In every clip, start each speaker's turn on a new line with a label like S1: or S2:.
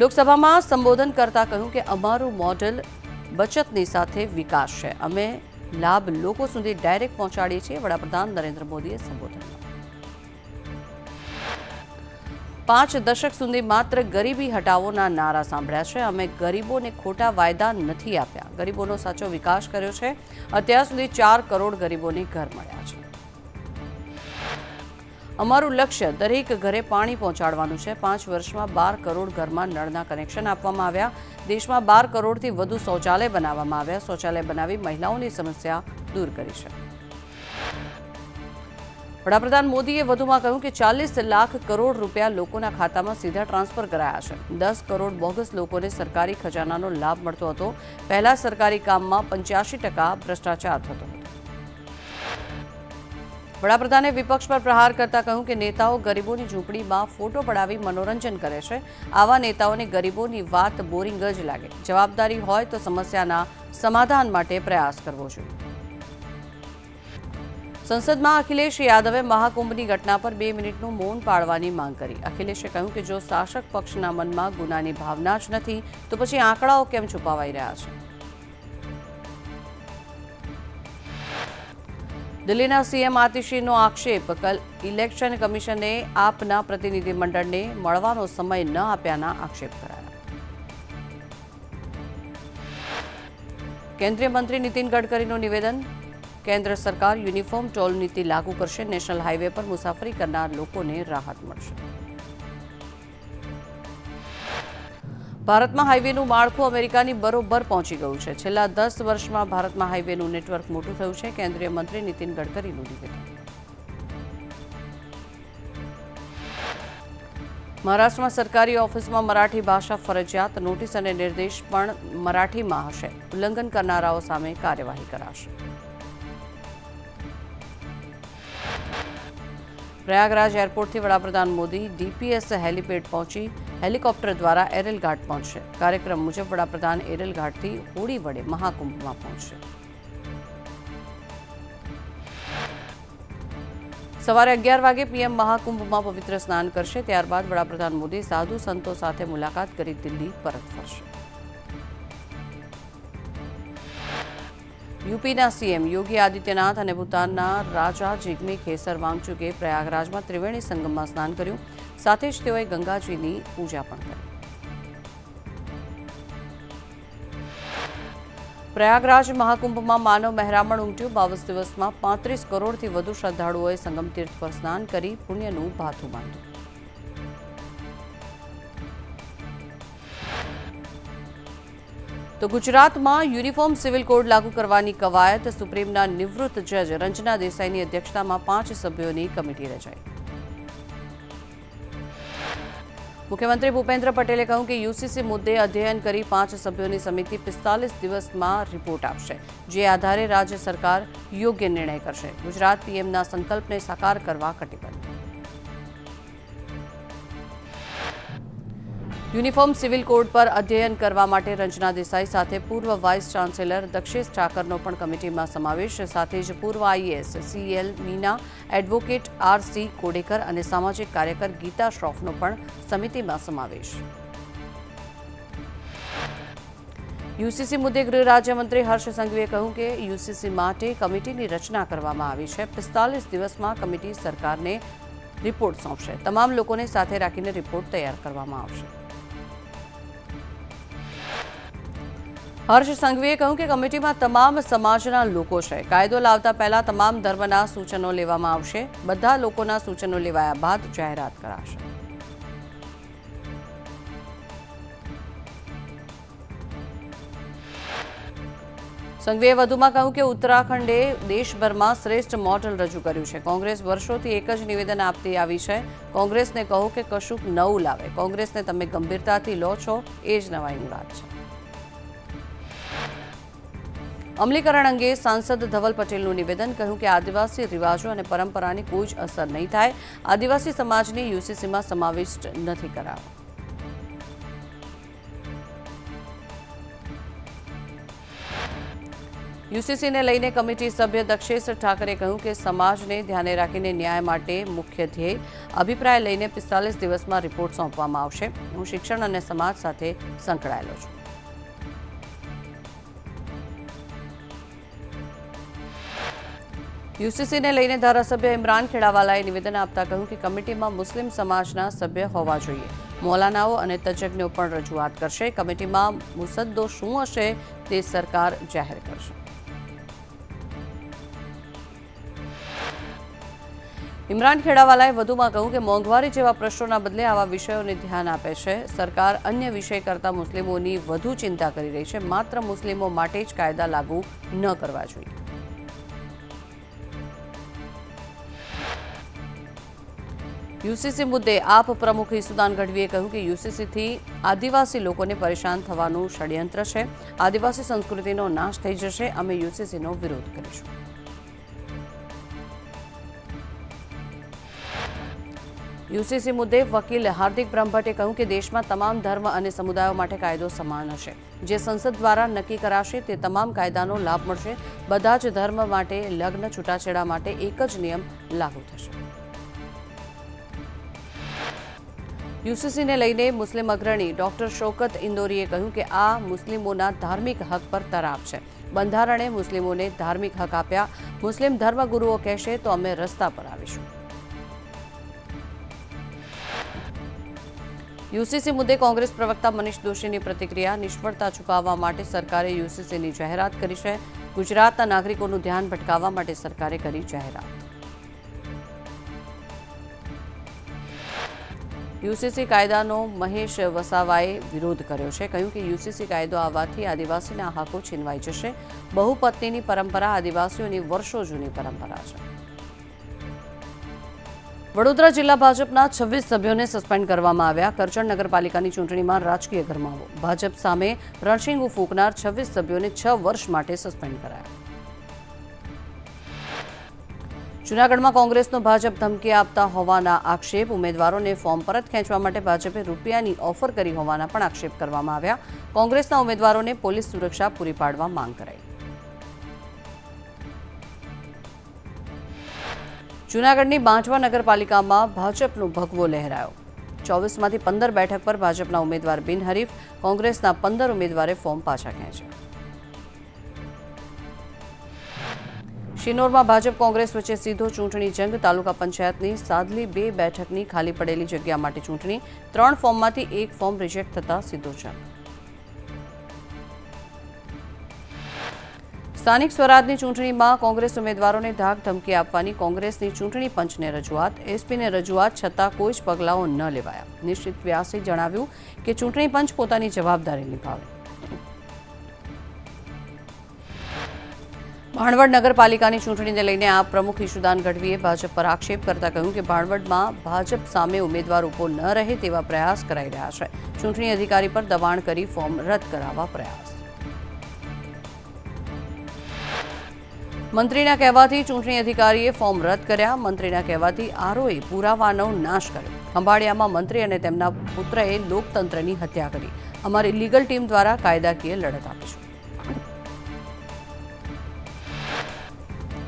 S1: લોકસભામાં સંબોધન કરતા કહ્યું કે અમારું મોડેલ બચતની સાથે વિકાસ છે. અમે લાભ લોકો સુધી ડાયરેક્ટ પહોંચાડીએ છીએ. વડાપ્રધાન નરેન્દ્ર મોદીએ સંબોધનમાં 5 દશક સુધી માત્ર ગરીબી હટાવોના નારા સાંભળ્યા છે. અમે ગરીબોને ખોટા વાયદા નથી આપ્યા. ગરીબોનો સાચો વિકાસ કર્યો છે. અત્યાર સુધી 4 કરોડ ગરીબોને ઘર મળ્યા છે. અમારું લક્ષ્ય દરેક ઘરે પાણી પહોંચાડવાનું છે. 5 વર્ષમાં 12 કરોડ ઘરમાં નળના કનેક્શન આપવામાં આવ્યા. દેશમાં 12 કરોડથી વધુ શૌચાલય બનાવવામાં આવ્યા. શૌચાલય બનાવી મહિલાઓની સમસ્યા દૂર કરી છે. વડાપ્રધાન મોદીએ વધુમાં કહ્યું કે 40 લાખ કરોડ રૂપિયા લોકોના ખાતામાં સીધા ટ્રાન્સફર કરાયા છે. 10 કરોડ બોગસ લોકોને સરકારી ખજાનાનો લાભ મળતો હતો. પહેલા સરકારી કામમાં 85% ભ્રષ્ટાચાર થતો હતો. વડાપ્રધાને વિપક્ષ પર પ્રહાર કરતા કહ્યું કે નેતાઓ ગરીબોની ઝૂંપડીમાં ફોટો પડાવી મનોરંજન કરે છે. આવા નેતાઓને ગરીબોની વાત બોરિંગ જ લાગે. જવાબદારી હોય તો સમસ્યાના સમાધાન માટે પ્રયાસ કરવો જોઈએ. સંસદમાં અખિલેશ યાદવે મહાકુંભની ઘટના પર 2 મિનિટનું મૌન પાળવાની માંગ કરી. અખિલેશે કહ્યું કે જો શાસક પક્ષના મનમાં ગુનાની ભાવના જ નથી તો પછી આંકડાઓ કેમ છુપાવાઈ રહ્યા છે. દિલ્હીના સીએમ આતિશીનો આક્ષેપ. ઇલેક્શન કમિશને આપના પ્રતિનિધિમંડળને મળવાનો સમય ન આપ્યાના આક્ષેપ કરાયા. કેન્દ્રીય મંત્રી નીતિન ગડકરીનું નિવેદન. કેન્દ્ર સરકાર યુનિફોર્મ ટોલ નીતિ લાગુ કરશે. નેશનલ હાઈવે પર મુસાફરી કરનાર લોકોને રાહત મળશે. ભારતમાં હાઈવેનું માળખું અમેરિકાની બરોબર પહોંચી ગયું છે. છેલ્લા 10 વર્ષમાં ભારતમાં હાઈવેનું નેટવર્ક મોટું થયું છે. કેન્દ્રીય મંત્રી નીતિન ગડકરીનું નિવેદન. મહારાષ્ટ્રમાં સરકારી ઓફિસમાં મરાઠી ભાષા ફરજિયાત. નોટિસ અને નિર્દેશ પણ મરાઠીમાં હશે. ઉલ્લંઘન કરનારાઓ સામે કાર્યવાહી કરાશે. પ્રયાગરાજ એરપોર્ટથી વડાપ્રધાન મોદી ડીપીએસ હેલીપેડ પહોંચી હેલિકોપ્ટર દ્વારા એરેલ ઘાટ પહોંચશે. કાર્યક્રમ મુજબ વડાપ્રધાન એરેલ ઘાટથી હોડી વડે મહાકુંભમાં પહોંચશે. સવારે 11 વાગે પીએમ મહાકુંભમાં પવિત્ર સ્નાન કરશે. ત્યારબાદ વડાપ્રધાન મોદી સાધુ સંતો સાથે મુલાકાત કરી દિલ્હી પરત ફરશે. યુપીના સીએમ યોગી આદિત્યનાથ અને ભૂતાનના રાજા જિગ્મે ખેસર વાંગચુકે પ્રયાગરાજમાં ત્રિવેણી સંગમમાં સ્નાન કર્યું. સાથે જ તેઓએ ગંગાજીની પૂજા પણ કરી. પ્રયાગરાજ મહાકુંભમાં માનવ મહેરામણ ઉમટ્યું. 22 દિવસમાં 35 કરોડથી વધુ શ્રદ્ધાળુઓએ સંગમ તીર્થ પર સ્નાન કરી પુણ્યનું ભાથું બાંધ્યું. તો ગુજરાતમાં યુનિફોર્મ સિવિલ કોડ લાગુ કરવાની કવાયત. સુપ્રીમના નિવૃત્ત જજ રંજના દેસાઈની અધ્યક્ષતામાં 5 સભ્યોની કમિટી રચાઈ. મુખ્યમંત્રી ભૂપેન્દ્ર પટેલે કહ્યું કે યુસીસી મુદ્દે અધ્યયન કરી 5 સભ્યોની સમિતિ 45 દિવસમાં રિપોર્ટ આપશે. જે આધારે રાજ્ય સરકાર યોગ્ય નિર્ણય કરશે. ગુજરાત પીએમના સંકલ્પને સાકાર કરવા કટિબદ્ધ. યુનિફોર્મ સિવિલ કોડ પર અધ્યયન કરવા માટે રંજના દેસાઈ સાથે પૂર્વ વાઇસ ચાન્સેલર દક્ષેશ ઠાકરનો પણ કમિટીમાં સમાવેશ. સાથે જ પૂર્વ IAS CL Meena, advocate RC Kodekar અને સામાજિક કાર્યકર ગીતા શ્રોફનો પણ સમિતિમાં સમાવેશ. યુસીસી મુદ્દે ગૃહ રાજ્યમંત્રી હર્ષ સંઘવીએ કહ્યું કે યુસીસી માટે કમિટીની રચના કરવામાં આવી છે. 45 દિવસમાં કમિટી સરકારને રિપોર્ટ સોંપશે. તમામ લોકોને સાથે રાખીને રિપોર્ટ તૈયાર કરવામાં આવશે. હર્ષ સંઘવીએ કહ્યું કે કમિટીમાં તમામ સમાજના લોકો છે. કાયદો લાવતા પહેલા તમામ ધર્મના સૂચનો લેવામાં આવશે. બધા લોકોના સૂચનો લેવાયા બાદ જાહેરાત કરાશે. સંઘવીએ વધુમાં કહ્યું કે ઉત્તરાખંડે દેશભરમાં શ્રેષ્ઠ મોડલ રજૂ કર્યું છે. કોંગ્રેસ વર્ષોથી એક જ નિવેદન આપતી આવી છે. કોંગ્રેસને કહો કે કશુંક નવું લાવે. કોંગ્રેસને તમે ગંભીરતાથી લો છો એ જ નવાઈની વાત છે. અમલીકરણ અંગે સાંસદ ધવલ પટેલનું નિવેદન. કહ્યું કે આદિવાસી રિવાજો અને પરંપરાની કોઈ જ અસર નહીં થાય. આદિવાસી સમાજને યુસીસીમાં સમાવિષ્ટ નથી કરાયો. યુસીસીને લઈને કમિટી સભ્ય દક્ષેશ ઠાકરે કહ્યું કે સમાજને ધ્યાને રાખીને ન્યાય માટે મુખ્ય ધ્યેય અભિપ્રાય લઈને 45 દિવસમાં રિપોર્ટ સોંપવામાં આવશે. હું શિક્ષણ અને સમાજ સાથે સંકળાયેલો છું. યુસીસીને લઈને ધારાસભ્ય ઇમરાન ખેડાવાલાએ નિવેદન આપતા કહ્યું કે કમિટીમાં મુસ્લિમ સમાજના સભ્ય હોવા જોઈએ. મૌલાનાઓ અને તજજ્ઞો પણ રજૂઆત કરશે. કમિટીમાં મુસદ્દો શું હશે તે સરકાર જાહેર કરશે. ઇમરાન ખેડાવાલાએ વધુમાં કહ્યું કે મોંઘવારી જેવા પ્રશ્નોના બદલે આવા વિષયોને ધ્યાન આપે છે. સરકાર અન્ય વિષય કરતાં મુસ્લિમોની વધુ ચિંતા કરી રહી છે. માત્ર મુસ્લિમો માટે જ કાયદા લાગુ ન કરવા જોઈએ. યુસીસી મુદ્દે આપ પ્રમુખ ઈસુદાન ગઢવીએ કહ્યું કે યુસીસીથી આદિવાસી લોકોને પરેશાન થવાનું ષડયંત્ર છે. આદિવાસી સંસ્કૃતિનો નાશ થઈ જશે. અમે યુસીસીનો વિરોધ કરીશું. યુસીસી મુદ્દે વકીલ હાર્દિક બ્રહ્મભટ્ટે કહ્યું કે દેશમાં તમામ ધર્મ અને સમુદાયો માટે કાયદો સમાન હશે. જે સંસદ દ્વારા નક્કી કરાશે તે તમામ કાયદાનો લાભ મળશે. બધા જ ધર્મ માટે લગ્ન છૂટાછેડા માટે એક જ નિયમ લાગુ થશે. યુસીસીને લઈને મુસ્લિમ અગ્રણી ડોક્ટર શૌકત ઇન્દોરીએ કહ્યું કે આ મુસ્લિમોના ધાર્મિક હક પર તરાપ છે. બંધારણે મુસ્લિમોને ધાર્મિક હક આપ્યા. મુસ્લિમ ધર્મગુરુઓ કહેશે તો અમે રસ્તા પર આવીશું. યુસીસી મુદ્દે કોંગ્રેસ પ્રવક્તા મનીષ દોશીની પ્રતિક્રિયા. નિષ્ફળતા છુપાવવા માટે સરકારે યુસીસીની જાહેરાત કરી છે. ગુજરાતના નાગરિકોનું ધ્યાન ભટકાવવા માટે સરકારે કરી જાહેરાત. યુસીસી કાયદાનો મહેશ વસાવાએ વિરોધ કર્યો છે. કહ્યું કે યુસીસી કાયદો આવવાથી આદિવાસીના હકો છીનવાઈ જશે. બહુપત્નીની પરંપરા આદિવાસીઓની વર્ષો જૂની પરંપરા છે. વડોદરા જિલ્લા ભાજપના 26 સભ્યોને સસ્પેન્ડ કરવામાં આવ્યા. કરજણ નગરપાલિકાની ચૂંટણીમાં રાજકીય ગરમાવો. ભાજપ સામે રણશીંગુ ફૂંકનાર 26 સભ્યોને 6 વર્ષ માટે સસ્પેન્ડ કરાયા. જૂનાગઢમાં કોંગ્રેસનો ભાજપ ધમકી આપતા હોવાના આક્ષેપ. ઉમેદવારોને ફોર્મ પરત ખેંચવા માટે ભાજપે રૂપિયાની ઓફર કરી હોવાના પણ આક્ષેપ કરવામાં આવ્યા. કોંગ્રેસના ઉમેદવારોને પોલીસ સુરક્ષા પૂરી પાડવા માંગ કરાઈ. જૂનાગઢની બાંજવા નગરપાલિકામાં ભાજપનો ભગવો લહેરાયો. 24માંથી 15 બેઠક પર ભાજપના ઉમેદવાર બિનહરીફ. કોંગ્રેસના 15 ઉમેદવારે ફોર્મ પાછા ખેંચ્યા. શિનોરમાં ભાજપ કોંગ્રેસ વચ્ચે સીધો ચૂંટણી જંગ. તાલુકા પંચાયતની સાદલી 2 બેઠકની ખાલી પડેલી જગ્યા માટે ચૂંટણી. 3 ફોર્મમાંથી 1 ફોર્મ રિજેક્ટ થતા સીધો જંગ. સ્થાનિક સ્વરાજની ચૂંટણીમાં કોંગ્રેસ ઉમેદવારોને ધાક ધમકી આપવાની કોંગ્રેસની ચૂંટણી પંચને રજૂઆત. એસપીને રજૂઆત છતાં કોઈ જ પગલાઓ ન લેવાયા. નિશ્ચિત વ્યાસે જણાવ્યું કે ચૂંટણી પંચ પોતાની જવાબદારી નિભાવે. ભાણવડ નગરપાલિકાની ચૂંટણીને લઈને આપ પ્રમુખ ઈસુદાન ગઢવીએ ભાજપ પર આક્ષેપ કરતા કહ્યું કે ભાણવડમાં ભાજપ સામે ઉમેદવાર ઊભો ન રહે તેવા પ્રયાસ કરાઈ રહ્યા છે. ચૂંટણી અધિકારી પર દબાણ કરી ફોર્મ રદ કરાવવા પ્રયાસ. મંત્રીના કહેવાથી ચૂંટણી અધિકારીએ ફોર્મ રદ કર્યા. મંત્રીના કહેવાથી આરઓએ પુરાવાનો નાશ કર્યો. ખંભાળિયામાં મંત્રી અને તેમના પુત્રએ લોકતંત્રની હત્યા કરી. અમારી લીગલ ટીમ દ્વારા કાયદાકીય લડત આપીશું.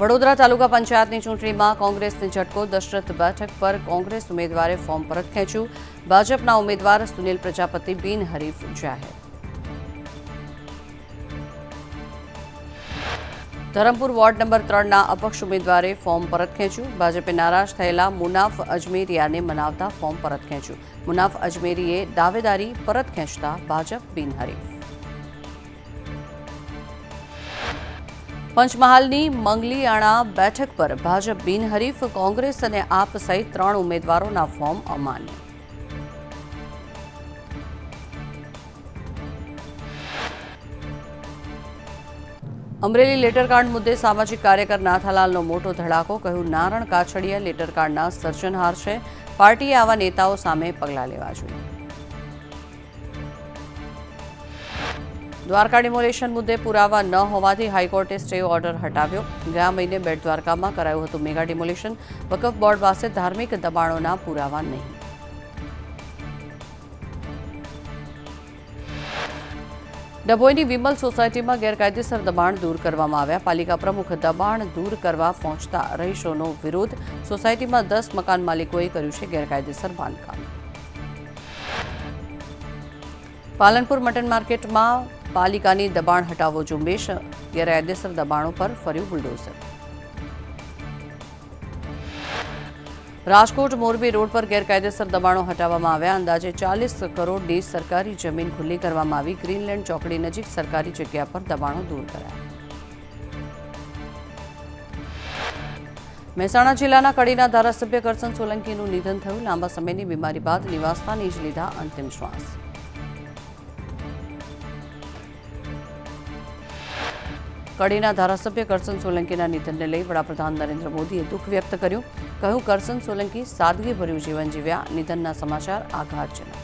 S1: વડોદરા તાલુકા પંચાયતની ચૂંટણીમાં કોંગ્રેસને ઝટકો. દશરથ બેઠક પર કોંગ્રેસ ઉમેદવારે ફોર્મ પરત ખેંચ્યું. ભાજપના ઉમેદવાર સુનિલ પ્રજાપતિ બિનહરીફ જાહેર. ધરમપુર વોર્ડ નંબર 3ના અપક્ષ ઉમેદવારે ફોર્મ પરત ખેંચ્યું. ભાજપે નારાજ થયેલા મુનાફ અજમેરિયાને મનાવતા ફોર્મ પરત ખેંચ્યું. મુનાફ અજમેરીએ દાવેદારી પરત ખેંચતા ભાજપ બિનહરીફ. પંચમહાલની મંગલીયાણા બેઠક પર ભાજપ બિનહરીફ. કોંગ્રેસ અને આપ સહિત 3 ઉમેદવારોના ફોર્મ અમાન્ય. અમરેલી લેટરકાર્ડ મુદ્દે સામાજિક કાર્યકર નાથાલાલનો મોટો ધડાકો. કહ્યું નારણ કાછડિયા લેટરકાર્ડના સર્જનહાર છે. પાર્ટીએ આવા નેતાઓ સામે પગલાં લેવા જોઈએ. દ્વારકા ડિમોલેશન મુદ્દે પુરાવા ન હોવાથી હાઈકોર્ટે સ્ટે ઓર્ડર હટાવ્યો. ગયા મહિને બેટ દ્વારકામાં કરાયું હતું મેગા ડિમોલેશન. વકફ બોર્ડ પાસે ધાર્મિક દબાણોના પુરાવા નહીં. ડભોઈની વિમલ સોસાયટીમાં ગેરકાયદેસર દબાણ દૂર કરવામાં આવ્યા. પાલિકા પ્રમુખ દબાણ દૂર કરવા પહોંચતા રહીશોનો વિરોધ. સોસાયટીમાં 10 મકાન માલિકોએ કર્યું છે ગેરકાયદેસર બાંધકામ. પાલનપુર મટન માર્કેટમાં પાલિકાની દબાણ હટાવો ઝુંબેશ. ગેરકાયદેસર દબાણો પર ફર્યું બુલડોઝર. રાજકોટ મોરબી રોડ પર ગેરકાયદેસર દબાણો હટાવવામાં આવ્યા. અંદાજે 40 કરોડની સરકારી જમીન ખુલ્લી કરવામાં આવી. ગ્રીનલેન્ડ ચોકડી નજીક સરકારી જગ્યા પર દબાણો દૂર કરાયા. મહેસાણા જિલ્લાના કડીના ધારાસભ્ય કરશન સોલંકીનું નિધન થયું. લાંબા સમયની બીમારી બાદ નિવાસસ્થાને જ લીધા અંતિમ શ્વાસ. કડીના ધારાસભ્ય કરશન સોલંકીના નિધનને લઈ વડાપ્રધાન નરેન્દ્ર મોદીએ દુઃખ વ્યક્ત કર્યું. કહ્યું, કરશન સોલંકી સાદગીભર્યું જીવન જીવ્યા. નિધનના સમાચાર આઘાતજનક.